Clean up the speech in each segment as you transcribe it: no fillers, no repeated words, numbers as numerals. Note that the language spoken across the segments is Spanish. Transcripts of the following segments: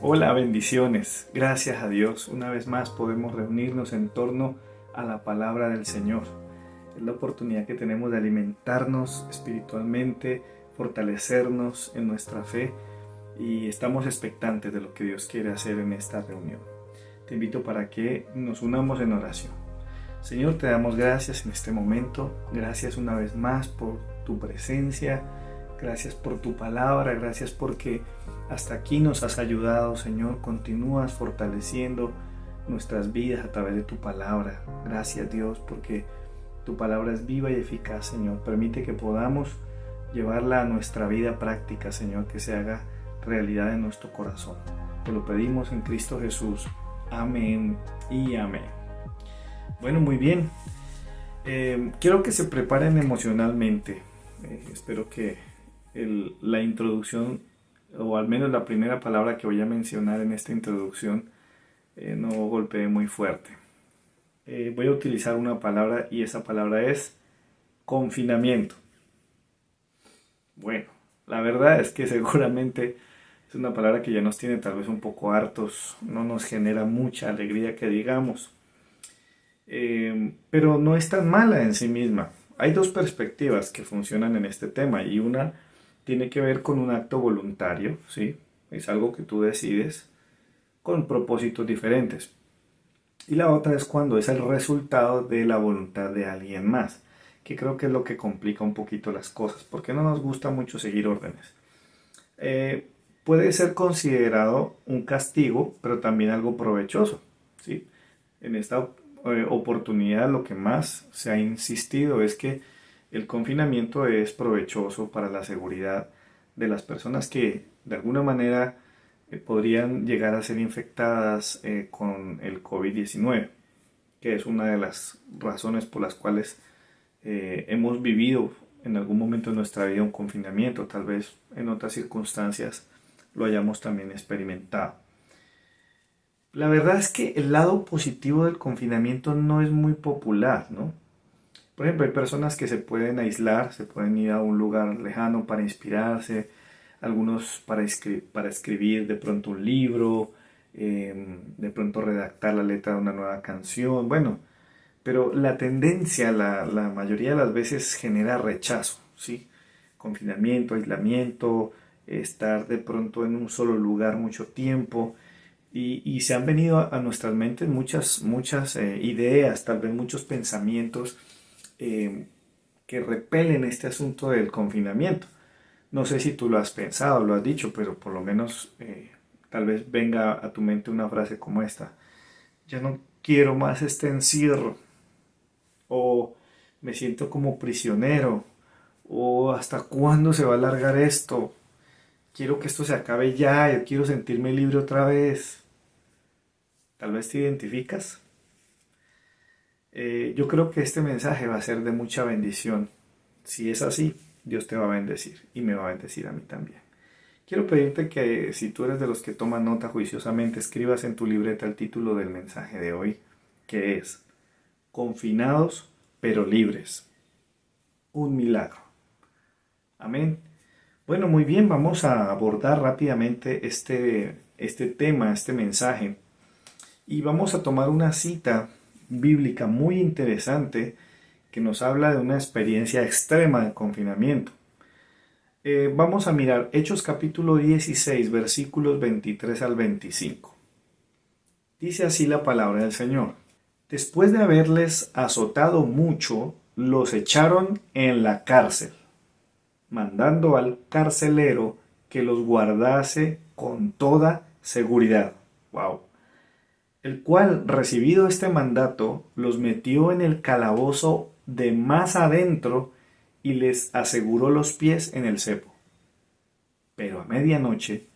Hola, bendiciones. Gracias a Dios. Una vez más podemos reunirnos en torno a la palabra del Señor. Es la oportunidad que tenemos de alimentarnos espiritualmente, fortalecernos en nuestra fe y estamos expectantes de lo que Dios quiere hacer en esta reunión. Te invito para que nos unamos en oración. Señor, te damos gracias en este momento. Gracias una vez más por tu presencia. Gracias por tu palabra. Gracias porque hasta aquí nos has ayudado, Señor. Continúas fortaleciendo nuestras vidas a través de tu palabra. Gracias, Dios, porque tu palabra es viva y eficaz, Señor. Permite que podamos llevarla a nuestra vida práctica, Señor, que se haga realidad en nuestro corazón. Te lo pedimos en Cristo Jesús. Amén y amén. Bueno, muy bien. Quiero que se preparen emocionalmente. Espero que la introducción, o al menos la primera palabra que voy a mencionar en esta introducción, no golpee muy fuerte. Voy a utilizar una palabra y esa palabra es confinamiento. Bueno, la verdad es que seguramente es una palabra que ya nos tiene tal vez un poco hartos, no nos genera mucha alegría que digamos. Pero no es tan mala en sí misma. Hay dos perspectivas que funcionan en este tema y una tiene que ver con un acto voluntario, ¿sí? Es algo que tú decides con propósitos diferentes. Y la otra es cuando es el resultado de la voluntad de alguien más, que creo que es lo que complica un poquito las cosas, porque no nos gusta mucho seguir órdenes. Puede ser considerado un castigo, pero también algo provechoso, ¿sí? En esta oportunidad lo que más se ha insistido es que el confinamiento es provechoso para la seguridad de las personas que de alguna manera podrían llegar a ser infectadas con el COVID-19, que es una de las razones por las cuales hemos vivido en algún momento de nuestra vida un confinamiento, tal vez en otras circunstancias lo hayamos también experimentado. La verdad es que el lado positivo del confinamiento no es muy popular, ¿no? Por ejemplo, hay personas que se pueden aislar, se pueden ir a un lugar lejano para inspirarse, algunos para escribir de pronto un libro, de pronto redactar la letra de una nueva canción, bueno, pero la tendencia la mayoría de las veces genera rechazo, ¿sí? Confinamiento, aislamiento, estar de pronto en un solo lugar mucho tiempo. Y se han venido a nuestras mentes muchas ideas, tal vez muchos pensamientos eh, que repelen este asunto del confinamiento. No sé si tú lo has pensado, lo has dicho, pero por lo menos tal vez venga a tu mente una frase como esta. Ya no quiero más este encierro. O me siento como prisionero. O hasta cuándo se va a alargar esto. Quiero que esto se acabe ya. Yo quiero sentirme libre otra vez. Tal vez te identificas. Yo creo que este mensaje va a ser de mucha bendición. Si es así, Dios te va a bendecir y me va a bendecir a mí también. Quiero pedirte que si tú eres de los que toman nota juiciosamente, escribas en tu libreta el título del mensaje de hoy, que es Confinados pero libres. Un milagro. Amén. Bueno, muy bien, vamos a abordar rápidamente este tema, este mensaje. Y vamos a tomar una cita bíblica muy interesante que nos habla de una experiencia extrema de confinamiento. Vamos a mirar Hechos capítulo 16, versículos 23 al 25. Dice así la palabra del Señor. Después de haberles azotado mucho, los echaron en la cárcel, mandando al carcelero que los guardase con toda seguridad. Wow. El cual, recibido este mandato, los metió en el calabozo de más adentro y les aseguró los pies en el cepo. Pero a medianoche,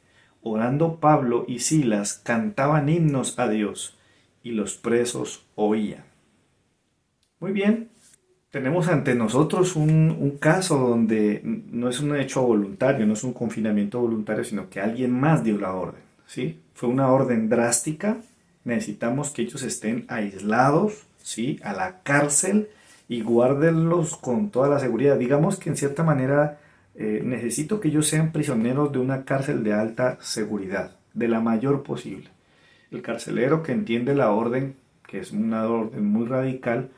orando Pablo y Silas cantaban himnos a Dios, y los presos oían. Muy bien, tenemos ante nosotros un caso donde no es un hecho voluntario, no es un confinamiento voluntario, sino que alguien más dio la orden, ¿sí? Fue una orden drástica. Necesitamos que ellos estén aislados, ¿sí? A la cárcel y guárdenlos con toda la seguridad. Digamos que en cierta manera necesito que ellos sean prisioneros de una cárcel de alta seguridad, de la mayor posible. El carcelero, que entiende la orden, que es una orden muy radical,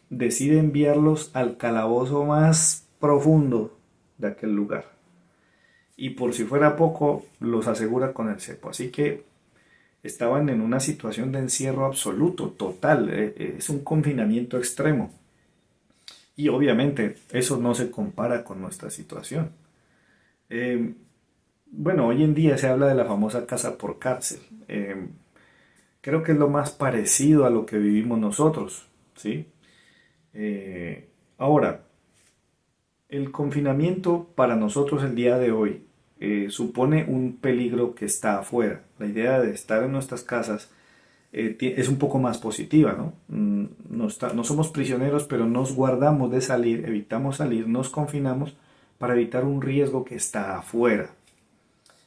decide enviarlos al calabozo más profundo de aquel lugar. Y por si fuera poco, los asegura con el cepo. Así que estaban en una situación de encierro absoluto, total. Es un confinamiento extremo. Y obviamente eso no se compara con nuestra situación. Eh, bueno, hoy en día se habla de la famosa casa por cárcel. Creo que es lo más parecido a lo que vivimos nosotros, ¿sí? Ahora, el confinamiento para nosotros el día de hoy supone un peligro que está afuera. La idea de estar en nuestras casas es un poco más positiva, ¿no? No somos prisioneros, pero nos guardamos de salir, evitamos salir, nos confinamos para evitar un riesgo que está afuera.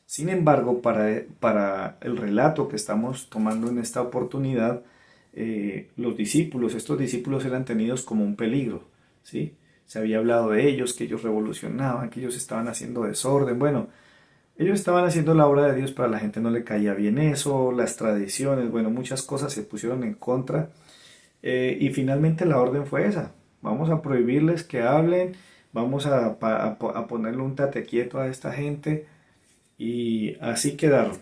Sin embargo, para el relato que estamos tomando en esta oportunidad, estos discípulos eran tenidos como un peligro, ¿sí? Se había hablado de ellos, que ellos revolucionaban, que ellos estaban haciendo desorden. Bueno, ellos estaban haciendo la obra de Dios, pero a la gente no le caía bien eso, las tradiciones, bueno, muchas cosas se pusieron en contra. Y finalmente la orden fue esa. Vamos a prohibirles que hablen, vamos a ponerle un tate quieto a esta gente y así quedaron.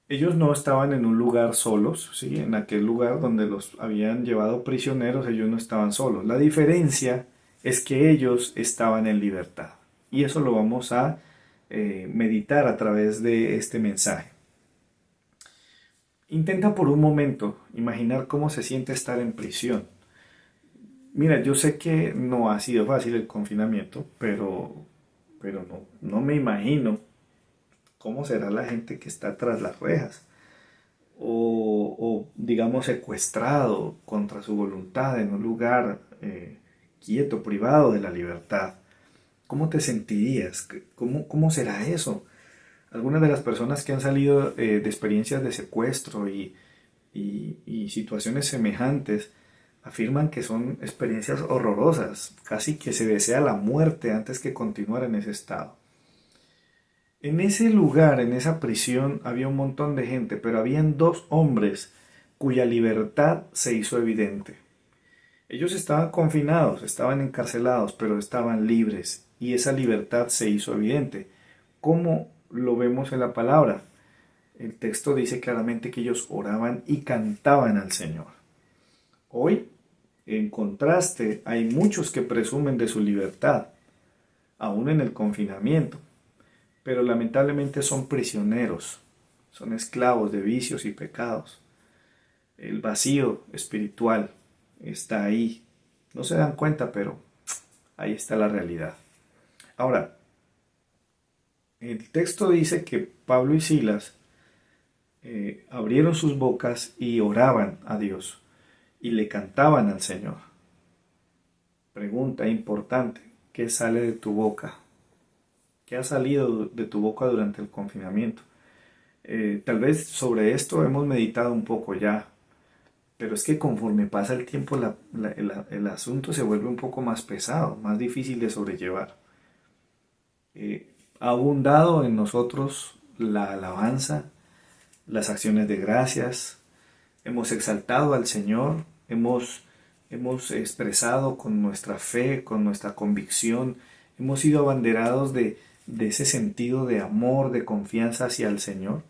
Ellos no estaban en un lugar solos, ¿sí? En aquel lugar donde los habían llevado prisioneros, ellos no estaban solos. La diferencia es que ellos estaban en libertad. Y eso lo vamos a meditar a través de este mensaje. Intenta por un momento imaginar cómo se siente estar en prisión. Mira, yo sé que no ha sido fácil el confinamiento, pero no me imagino cómo será la gente que está tras las rejas o digamos secuestrado contra su voluntad en un lugar quieto, privado de la libertad. ¿Cómo te sentirías? ¿Cómo será eso? Algunas de las personas que han salido de experiencias de secuestro y situaciones semejantes afirman que son experiencias horrorosas, casi que se desea la muerte antes que continuar en ese estado. En ese lugar, en esa prisión, había un montón de gente, pero habían dos hombres cuya libertad se hizo evidente. Ellos estaban confinados, estaban encarcelados, pero estaban libres, y esa libertad se hizo evidente. ¿Cómo lo vemos en la palabra? El texto dice claramente que ellos oraban y cantaban al Señor. Hoy, en contraste, hay muchos que presumen de su libertad, aún en el confinamiento, pero lamentablemente son prisioneros, son esclavos de vicios y pecados. El vacío espiritual está ahí. No se dan cuenta, pero ahí está la realidad. Ahora, el texto dice que Pablo y Silas abrieron sus bocas y oraban a Dios y le cantaban al Señor. Pregunta importante, ¿qué sale de tu boca? ¿Qué ha salido de tu boca durante el confinamiento? Tal vez sobre esto hemos meditado un poco ya, pero es que conforme pasa el tiempo el asunto se vuelve un poco más pesado, más difícil de sobrellevar. Ha abundado en nosotros la alabanza, las acciones de gracias, hemos exaltado al Señor, hemos expresado con nuestra fe, con nuestra convicción, hemos sido abanderados de ese sentido de amor, de confianza hacia el Señor.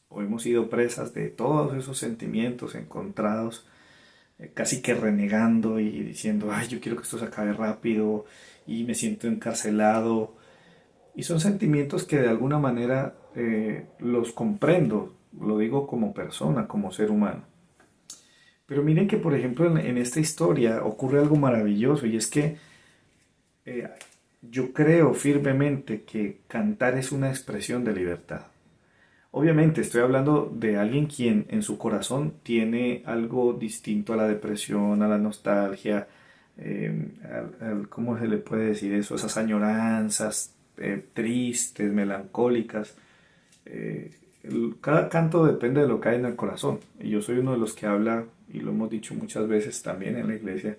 O hemos sido presas de todos esos sentimientos encontrados, casi que renegando y diciendo, ay, yo quiero que esto se acabe rápido y me siento encarcelado. Y son sentimientos que de alguna manera los comprendo, lo digo como persona, como ser humano. Pero miren que, por ejemplo, en esta historia ocurre algo maravilloso y es que eh, yo creo firmemente que cantar es una expresión de libertad. Obviamente estoy hablando de alguien quien en su corazón tiene algo distinto a la depresión, a la nostalgia, ¿cómo se le puede decir eso? Esas añoranzas tristes, melancólicas. Cada canto depende de lo que hay en el corazón. Y yo soy uno de los que habla, y lo hemos dicho muchas veces también en la iglesia.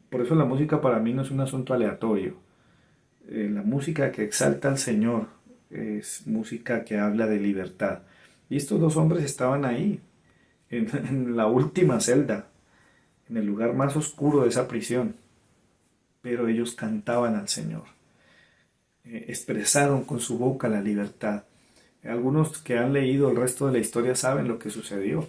Por eso la música para mí no es un asunto aleatorio. La música que exalta al Señor es música que habla de libertad. Y estos dos hombres estaban ahí, en la última celda, en el lugar más oscuro de esa prisión, pero ellos cantaban al Señor, expresaron con su boca la libertad. Algunos que han leído el resto de la historia saben lo que sucedió.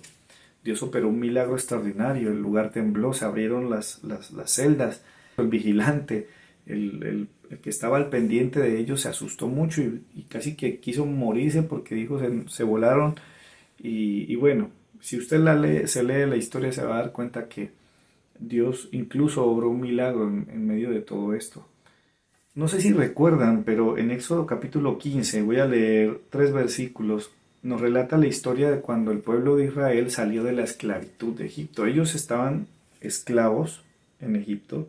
Dios operó un milagro extraordinario, el lugar tembló, se abrieron las celdas, el vigilante, el que estaba al pendiente de ellos se asustó mucho y casi que quiso morirse porque dijo se volaron y bueno, si usted se lee la historia se va a dar cuenta que Dios incluso obró un milagro en medio de todo esto. No sé si recuerdan, pero en Éxodo capítulo 15, voy a leer 3 versículos, nos relata la historia de cuando el pueblo de Israel salió de la esclavitud de Egipto. Ellos estaban esclavos en Egipto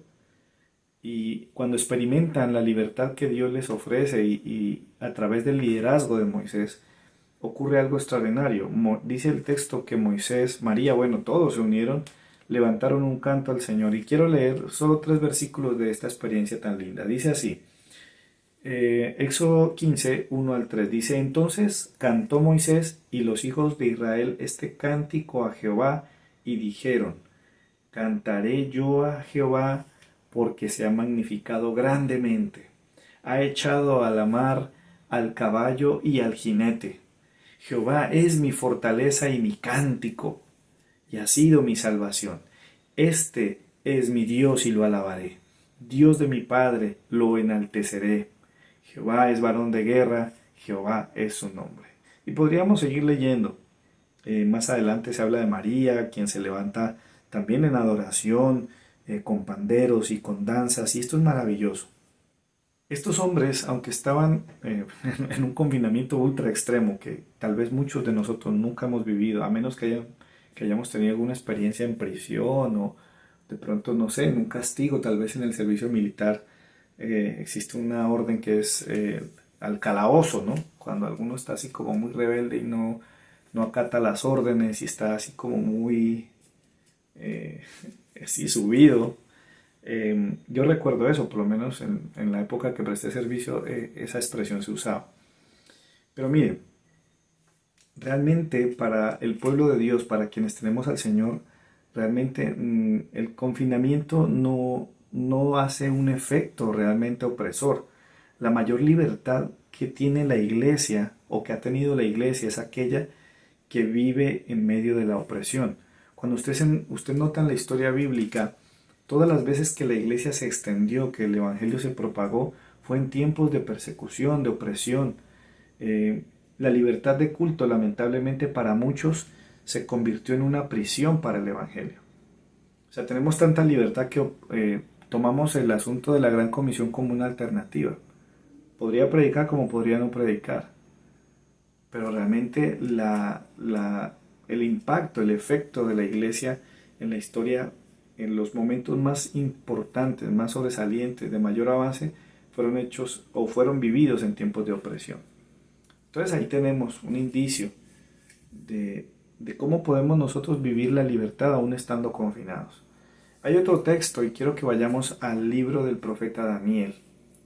y cuando experimentan la libertad que Dios les ofrece y a través del liderazgo de Moisés, ocurre algo extraordinario. Dice el texto que Moisés, María, bueno, todos se unieron, levantaron un canto al Señor. Y quiero leer solo 3 versículos de esta experiencia tan linda. Dice así, Éxodo 15, 1 al 3, dice, entonces cantó Moisés y los hijos de Israel este cántico a Jehová y dijeron, cantaré yo a Jehová porque se ha magnificado grandemente. Ha echado a la mar al caballo y al jinete. Jehová es mi fortaleza y mi cántico, y ha sido mi salvación. Este es mi Dios y lo alabaré. Dios de mi Padre, lo enalteceré. Jehová es varón de guerra, Jehová es su nombre. Y podríamos seguir leyendo. Más adelante se habla de María, quien se levanta también en adoración, con panderos y con danzas, y esto es maravilloso. Estos hombres, aunque estaban en un confinamiento ultra extremo, que tal vez muchos de nosotros nunca hemos vivido, a menos que hayamos tenido alguna experiencia en prisión o de pronto, no sé, en un castigo, tal vez en el servicio militar, existe una orden que es al calabozo, ¿no? Cuando alguno está así como muy rebelde y no acata las órdenes y está así como muy eh, así subido. Yo recuerdo eso, por lo menos en la época que presté servicio, esa expresión se usaba. Pero miren, realmente para el pueblo de Dios, para quienes tenemos al Señor, realmente el confinamiento no hace un efecto realmente opresor. La mayor libertad que tiene la iglesia o que ha tenido la iglesia es aquella que vive en medio de la opresión. Cuando usted nota en la historia bíblica, todas las veces que la iglesia se extendió, que el evangelio se propagó, fue en tiempos de persecución, de opresión. Eh, la libertad de culto, lamentablemente para muchos, se convirtió en una prisión para el evangelio. O sea, tenemos tanta libertad que tomamos el asunto de la Gran Comisión como una alternativa. Podría predicar como podría no predicar, pero realmente el impacto, el efecto de la iglesia en la historia, en los momentos más importantes, más sobresalientes, de mayor avance, fueron hechos o fueron vividos en tiempos de opresión. Entonces ahí tenemos un indicio de cómo podemos nosotros vivir la libertad aún estando confinados. Hay otro texto y quiero que vayamos al libro del profeta Daniel.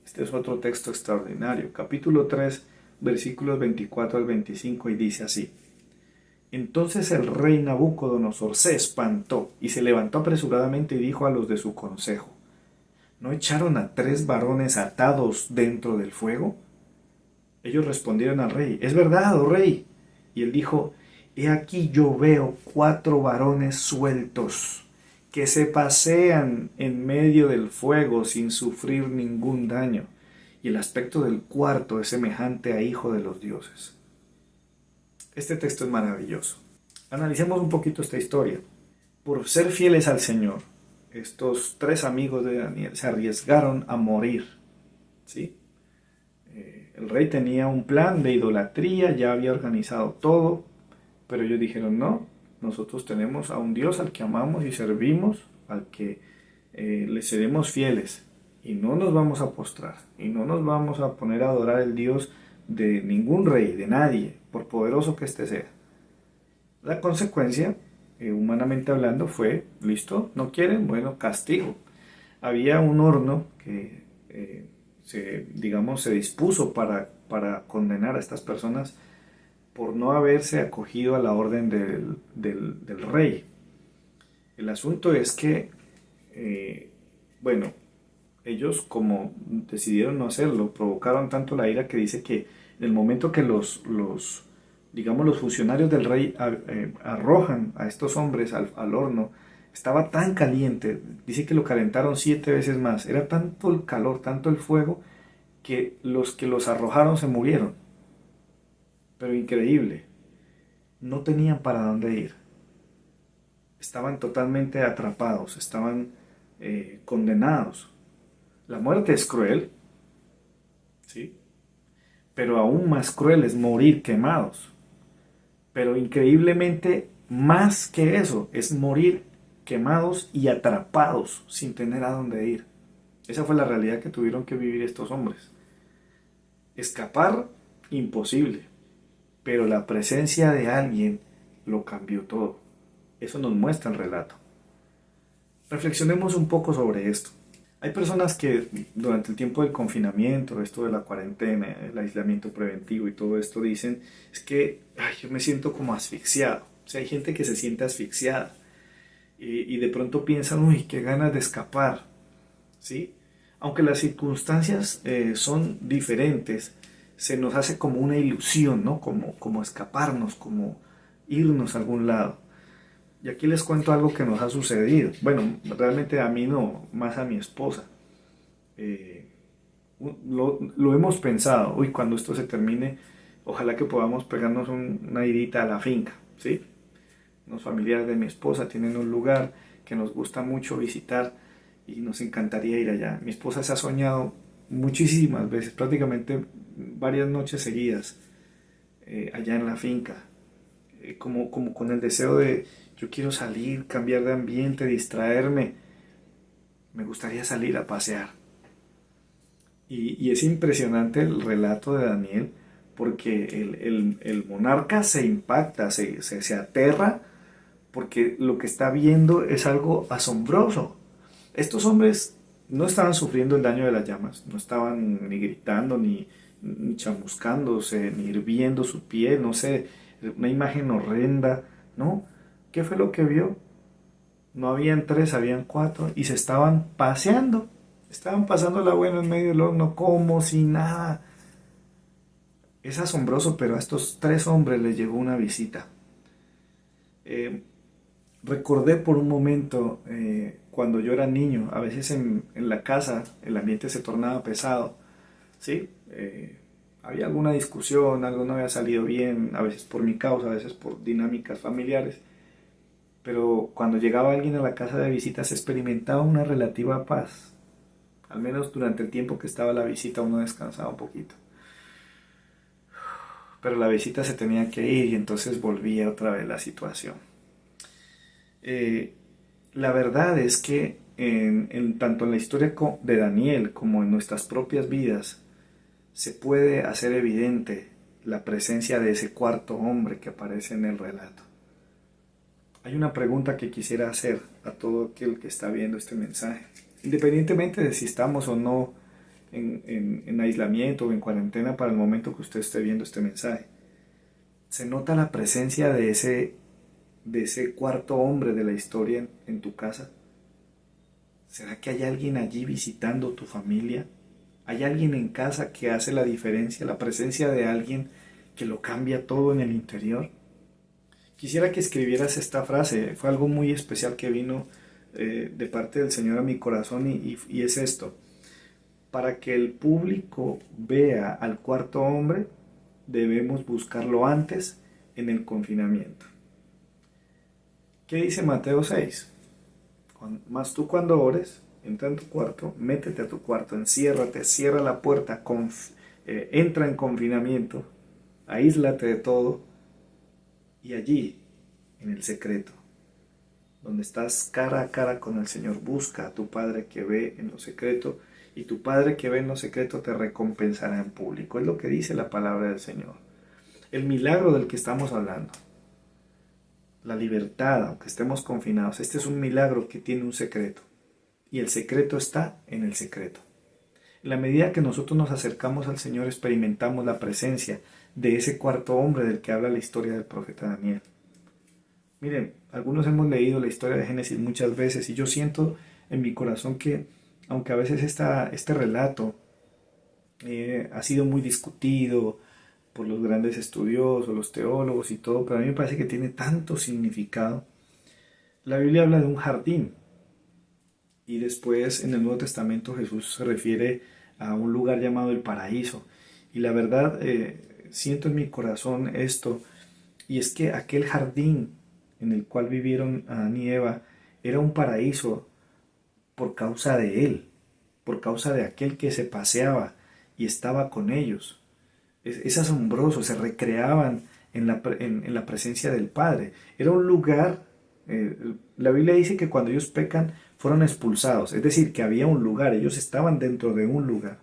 Este es otro texto extraordinario, capítulo 3, versículos 24 al 25, y dice así. Entonces el rey Nabucodonosor se espantó y se levantó apresuradamente y dijo a los de su consejo, ¿no echaron a 3 varones atados dentro del fuego? Ellos respondieron al rey, es verdad, oh rey. Y él dijo, he aquí yo veo 4 varones sueltos que se pasean en medio del fuego sin sufrir ningún daño, y el aspecto del cuarto es semejante a hijo de los dioses. Este texto es maravilloso. Analicemos un poquito esta historia. Por ser fieles al Señor, estos 3 amigos de Daniel se arriesgaron a morir, ¿sí? El rey tenía un plan de idolatría, ya había organizado todo, pero ellos dijeron, no, nosotros tenemos a un Dios al que amamos y servimos, al que le seremos fieles, y no nos vamos a postrar, y no nos vamos a poner a adorar el Dios de ningún rey, de nadie, por poderoso que éste sea. La consecuencia, humanamente hablando, fue, listo, no quieren, bueno, castigo. Había un horno que, digamos, se dispuso para para condenar a estas personas por no haberse acogido a la orden del rey. El asunto es que, bueno, ellos como decidieron no hacerlo, provocaron tanto la ira que dice que en el momento que digamos, los funcionarios del rey arrojan a estos hombres al horno, estaba tan caliente, dice que lo calentaron 7 veces más, era tanto el calor, tanto el fuego, que los arrojaron se murieron. Pero increíble, no tenían para dónde ir, estaban totalmente atrapados, estaban condenados. La muerte es cruel, ¿sí? Pero aún más cruel es morir quemados. Pero increíblemente más que eso es morir quemados y atrapados sin tener a dónde ir. Esa fue la realidad que tuvieron que vivir estos hombres. Escapar, imposible, pero la presencia de alguien lo cambió todo. Eso nos muestra el relato. Reflexionemos un poco sobre esto. Hay personas que durante el tiempo del confinamiento, esto de la cuarentena, el aislamiento preventivo y todo esto dicen, es que yo me siento como asfixiado. O sea, hay gente que se siente asfixiada y de pronto piensan, uy, qué ganas de escapar, ¿sí? Aunque las circunstancias son diferentes, se nos hace como una ilusión, ¿no? Como escaparnos, como irnos a algún lado. Y aquí les cuento algo que nos ha sucedido. Bueno, realmente a mí no, más a mi esposa. Eh, lo hemos pensado, uy, cuando esto se termine, ojalá que podamos pegarnos una idita a la finca, ¿sí? Los familiares de mi esposa tienen un lugar que nos gusta mucho visitar y nos encantaría ir allá. Mi esposa se ha soñado muchísimas veces, prácticamente varias noches seguidas, allá en la finca, como con el deseo de yo quiero salir, cambiar de ambiente, distraerme, me gustaría salir a pasear. Y es impresionante el relato de Daniel porque el monarca se impacta, se aterra porque lo que está viendo es algo asombroso. Estos hombres no estaban sufriendo el daño de las llamas, no estaban ni gritando, ni chamuscándose, ni hirviendo su piel, no sé, una imagen horrenda, ¿no? ¿Qué fue lo que vio? No habían tres, habían cuatro, y se estaban paseando, estaban pasando la buena en medio del horno como si nada. Es asombroso, pero a estos tres hombres les llegó una visita. Eh, Recordé por un momento cuando yo era niño, a veces en la casa el ambiente se tornaba pesado, ¿sí? Había alguna discusión, algo no había salido bien, a veces por mi causa, a veces por dinámicas familiares, pero cuando llegaba alguien a la casa de visita se experimentaba una relativa paz, al menos durante el tiempo que estaba la visita uno descansaba un poquito, pero la visita se tenía que ir y entonces volvía otra vez la situación. Eh, la verdad es que tanto en la historia de Daniel como en nuestras propias vidas se puede hacer evidente la presencia de ese cuarto hombre que aparece en el relato. Hay una pregunta que quisiera hacer a todo aquel que está viendo este mensaje, independientemente de si estamos o no en aislamiento o en cuarentena para el momento que usted esté viendo este mensaje. ¿Se nota la presencia de ese cuarto hombre de la historia en tu casa? ¿Será que hay alguien allí visitando tu familia? ¿Hay alguien en casa que hace la diferencia, la presencia de alguien que lo cambia todo en el interior? Quisiera que escribieras esta frase, fue algo muy especial que vino de parte del Señor a mi corazón y es esto. Para que el público vea al cuarto hombre, debemos buscarlo antes en el confinamiento. ¿Qué dice Mateo 6? Más tú cuando ores, entra en tu cuarto, métete a tu cuarto, enciérrate, cierra la puerta, entra en confinamiento, aíslate de todo y allí, en el secreto, donde estás cara a cara con el Señor, busca a tu Padre que ve en lo secreto y tu Padre que ve en lo secreto te recompensará en público. Es lo que dice la palabra del Señor. El milagro del que estamos hablando, la libertad, aunque estemos confinados, este es un milagro que tiene un secreto. Y el secreto está en el secreto. En la medida que nosotros nos acercamos al Señor, experimentamos la presencia de ese cuarto hombre del que habla la historia del profeta Daniel. Miren, algunos hemos leído la historia de Génesis muchas veces y yo siento en mi corazón que, aunque a veces este relato ha sido muy discutido por los grandes estudiosos, los teólogos y todo, pero a mí me parece que tiene tanto significado. La Biblia habla de un jardín y después en el Nuevo Testamento Jesús se refiere a un lugar llamado el paraíso. Y la verdad, siento en mi corazón esto, y es que aquel jardín en el cual vivieron Adán y Eva era un paraíso por causa de Él, por causa de aquel que se paseaba y estaba con ellos. Es asombroso, se recreaban en la presencia del Padre. Era un lugar, la Biblia dice que cuando ellos pecan fueron expulsados, es decir, que había un lugar, ellos estaban dentro de un lugar,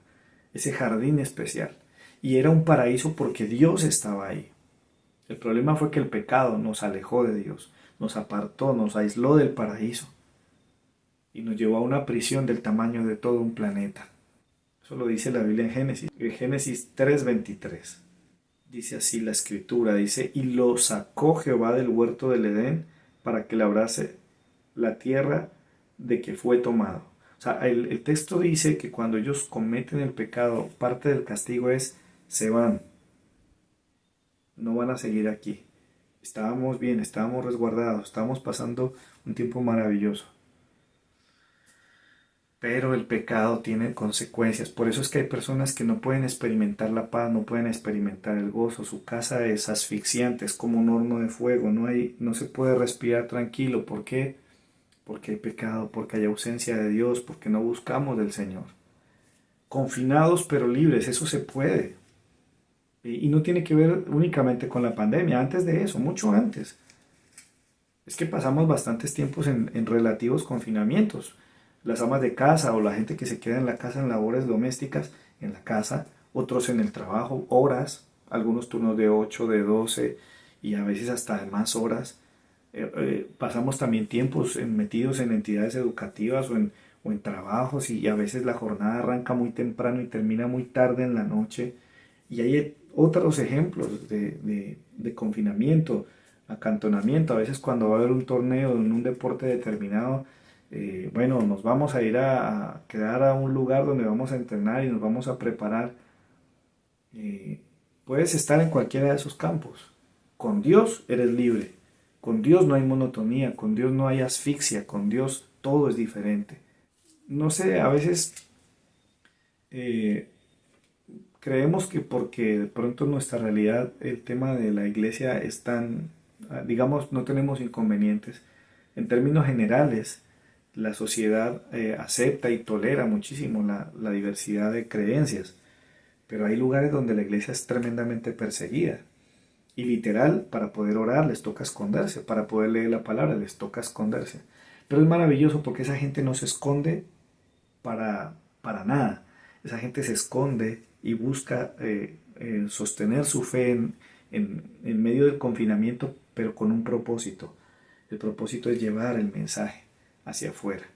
ese jardín especial. Y era un paraíso porque Dios estaba ahí. El problema fue que el pecado nos alejó de Dios, nos apartó, nos aisló del paraíso y nos llevó a una prisión del tamaño de todo un planeta. Eso lo dice la Biblia en Génesis 3:23. Dice así la escritura, dice, y lo sacó Jehová del huerto del Edén para que labrase la tierra de que fue tomado. O sea, el texto dice que cuando ellos cometen el pecado, parte del castigo es, se van, no van a seguir aquí. Estábamos bien, estábamos resguardados, estábamos pasando un tiempo maravilloso. Pero el pecado tiene consecuencias. Por eso es que hay personas que no pueden experimentar la paz, no pueden experimentar el gozo. Su casa es asfixiante, es como un horno de fuego. No se puede respirar tranquilo. ¿Por qué? Porque hay pecado, porque hay ausencia de Dios, porque no buscamos del Señor. Confinados pero libres, eso se puede. Y no tiene que ver únicamente con la pandemia, antes de eso, mucho antes. Es que pasamos bastantes tiempos en relativos confinamientos. Las amas de casa o la gente que se queda en la casa en labores domésticas, en la casa, otros en el trabajo, horas, algunos turnos de 8 de 12 y a veces hasta de más horas. Pasamos también tiempos metidos en entidades educativas o en trabajos y a veces la jornada arranca muy temprano y termina muy tarde en la noche. Y hay otros ejemplos de confinamiento, acantonamiento. A veces cuando va a haber un torneo en un deporte determinado, bueno, nos vamos a ir a quedar a un lugar donde vamos a entrenar y nos vamos a preparar. Puedes estar en cualquiera de esos campos. Con Dios eres libre. Con Dios no hay monotonía, con Dios no hay asfixia, con Dios todo es diferente. No sé, a veces creemos que porque de pronto en nuestra realidad el tema de la iglesia es tan, digamos, no tenemos inconvenientes. En términos generales, la sociedad acepta y tolera muchísimo la diversidad de creencias, pero hay lugares donde la iglesia es tremendamente perseguida. Y literal, para poder orar les toca esconderse, para poder leer la palabra les toca esconderse. Pero es maravilloso porque esa gente no se esconde para nada. Esa gente se esconde y busca sostener su fe en medio del confinamiento, pero con un propósito. El propósito es llevar el mensaje hacia afuera.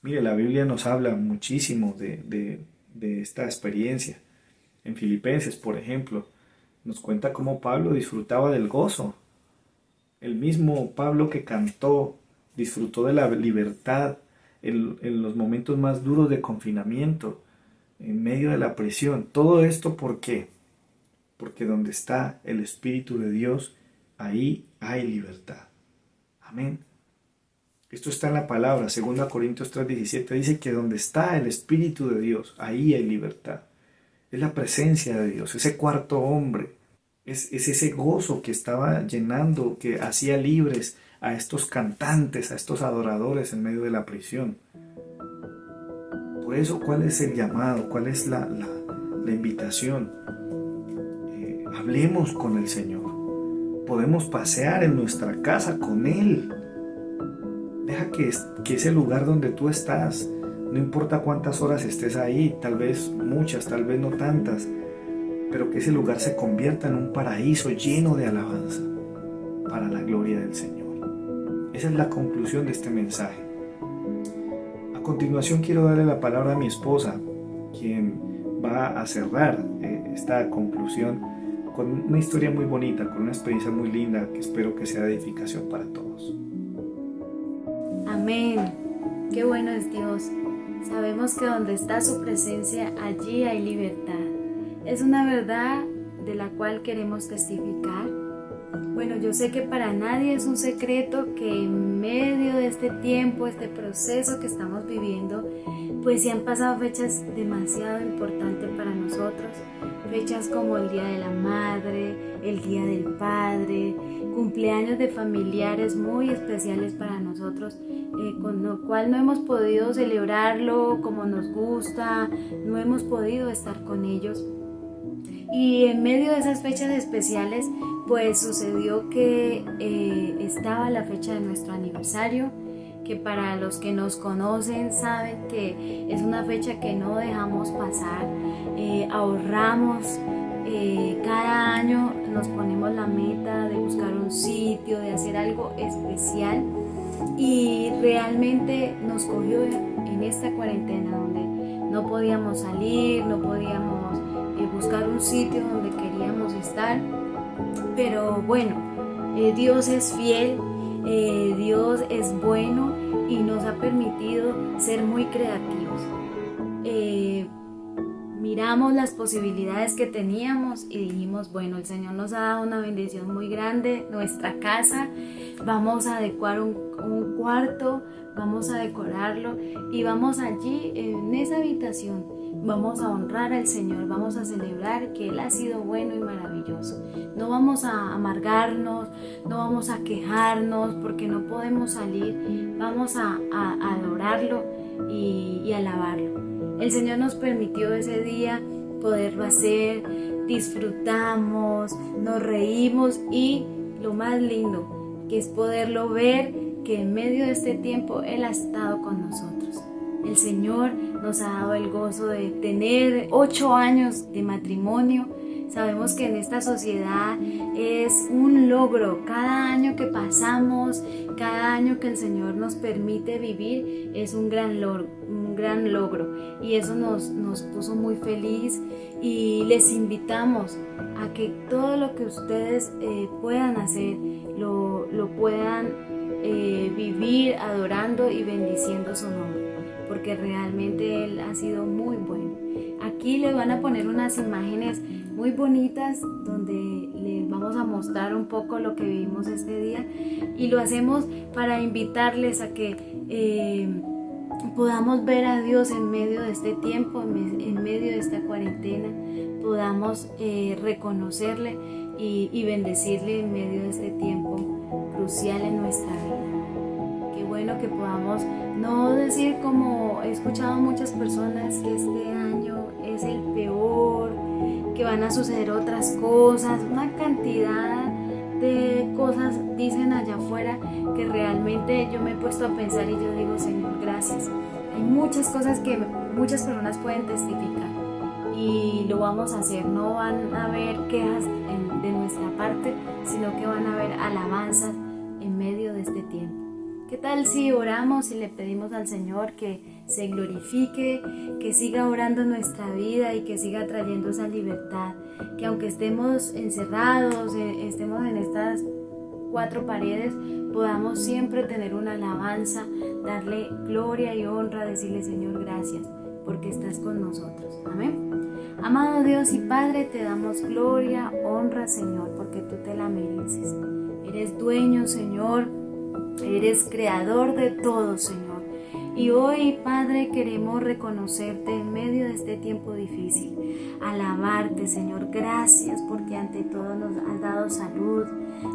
Mire, la Biblia nos habla muchísimo de esta experiencia. En Filipenses, por ejemplo, nos cuenta cómo Pablo disfrutaba del gozo. El mismo Pablo que cantó disfrutó de la libertad en los momentos más duros de confinamiento, en medio de la prisión. Todo esto, ¿por qué? Porque donde está el Espíritu de Dios, ahí hay libertad. Amén. Esto está en la palabra, 2 Corintios 3:17, dice que donde está el Espíritu de Dios, ahí hay libertad. Es la presencia de Dios, ese cuarto hombre. Es ese gozo que estaba llenando, que hacía libres a estos cantantes, a estos adoradores en medio de la prisión. Por eso, ¿cuál es el llamado? ¿Cuál es la invitación? Hablemos con el Señor. Podemos pasear en nuestra casa con Él. Deja que ese lugar donde tú estás, no importa cuántas horas estés ahí, tal vez muchas, tal vez no tantas, pero que ese lugar se convierta en un paraíso lleno de alabanza para la gloria del Señor. Esa es la conclusión de este mensaje. A continuación quiero darle la palabra a mi esposa quien va a cerrar esta conclusión con una historia muy bonita, con una experiencia muy linda que espero que sea de edificación para todos. Amén. Qué bueno es Dios. Sabemos que donde está su presencia, allí hay libertad. Es una verdad de la cual queremos testificar. Bueno, yo sé que para nadie es un secreto que en medio de este tiempo, este proceso que estamos viviendo, pues sí han pasado fechas demasiado importantes para nosotros. Fechas como el Día de la Madre, el Día del Padre, cumpleaños de familiares muy especiales para nosotros, con lo cual no hemos podido celebrarlo como nos gusta, no hemos podido estar con ellos. Y en medio de esas fechas especiales, pues sucedió que estaba la fecha de nuestro aniversario, que para los que nos conocen saben que es una fecha que no dejamos pasar, ahorramos, cada año nos ponemos la meta de buscar un sitio, de hacer algo especial, y realmente nos cogió en esta cuarentena donde no podíamos salir, no podíamos buscar un sitio donde queríamos estar, pero bueno, Dios es fiel, Dios es bueno y nos ha permitido ser muy creativos. Miramos las posibilidades que teníamos y dijimos, bueno, el Señor nos ha dado una bendición muy grande, nuestra casa, vamos a adecuar un cuarto, vamos a decorarlo y vamos allí en esa habitación, vamos a honrar al Señor, vamos a celebrar que Él ha sido bueno y maravilloso. No vamos a amargarnos, no vamos a quejarnos porque no podemos salir, vamos a adorarlo y alabarlo. El Señor nos permitió ese día poderlo hacer, disfrutamos, nos reímos y lo más lindo que es poderlo ver que en medio de este tiempo Él ha estado con nosotros. El Señor nos ha dado el gozo de tener 8 años de matrimonio. Sabemos que en esta sociedad es un logro. Cada año que pasamos, cada año que el Señor nos permite vivir es un gran logro. Y eso nos puso muy feliz y les invitamos a que todo lo que ustedes puedan hacer, lo puedan vivir adorando y bendiciendo su nombre, porque realmente Él ha sido muy bueno. Aquí les van a poner unas imágenes muy bonitas donde les vamos a mostrar un poco lo que vivimos este día, y lo hacemos para invitarles a que podamos ver a Dios en medio de este tiempo, en medio de esta cuarentena, podamos reconocerle y bendecirle en medio de este tiempo crucial en nuestra vida. Qué bueno que podamos no decir, como he escuchado muchas personas, que este año es el peor, que van a suceder otras cosas, una cantidad de cosas dicen allá afuera, que realmente yo me he puesto a pensar y yo digo, Señor, gracias. Hay muchas cosas que muchas personas pueden testificar y lo vamos a hacer. No van a haber quejas de nuestra parte, sino que van a haber alabanzas en medio de este tiempo. ¿Qué tal si oramos y le pedimos al Señor que se glorifique, que siga orando en nuestra vida y que siga trayendo esa libertad? Que aunque estemos encerrados, estemos en estas 4 paredes, podamos siempre tener una alabanza, darle gloria y honra, decirle, Señor, gracias, porque estás con nosotros. Amén. Amado Dios y Padre, te damos gloria, honra, Señor, porque tú te la mereces. Eres dueño, Señor. Eres creador de todo, Señor. Y hoy, Padre, queremos reconocerte en medio de este tiempo difícil. Alabarte, Señor. Gracias porque ante todo nos has dado salud,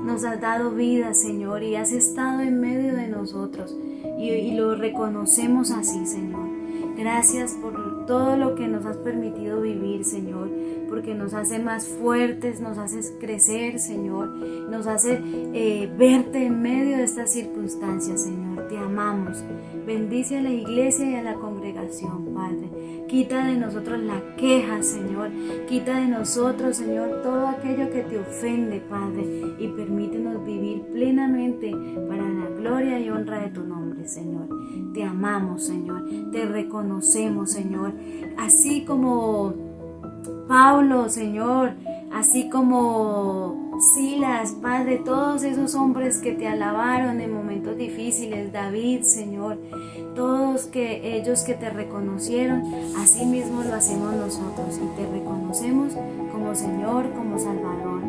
nos has dado vida, Señor, y has estado en medio de nosotros. Y lo reconocemos así, Señor. Gracias por todo lo que nos has permitido vivir, Señor, porque nos hace más fuertes, nos haces crecer, Señor, nos hace verte en medio de estas circunstancias, Señor. Te amamos. Bendice a la iglesia y a la congregación, Padre. Quita de nosotros la queja, Señor. Quita de nosotros, Señor, todo aquello que te ofende, Padre, y permítenos vivir plenamente para la gloria y honra de tu nombre. nombre, Señor. Te amamos, Señor. Te reconocemos, Señor. Así como Pablo, Señor, así como Silas, Padre, todos esos hombres que te alabaron en momentos difíciles, David, Señor, todos ellos que te reconocieron, así mismo lo hacemos nosotros y te reconocemos como Señor, como Salvador,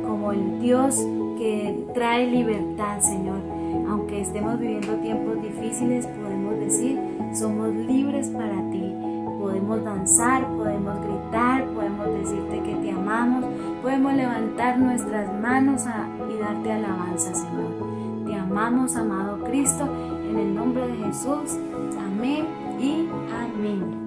como el Dios que trae libertad, Señor. Aunque estemos viviendo tiempos difíciles, podemos decir, somos libres para ti. Podemos danzar, podemos gritar, podemos decirte que te amamos, podemos levantar nuestras manos y darte alabanza, Señor. Te amamos, amado Cristo, en el nombre de Jesús. Amén y amén.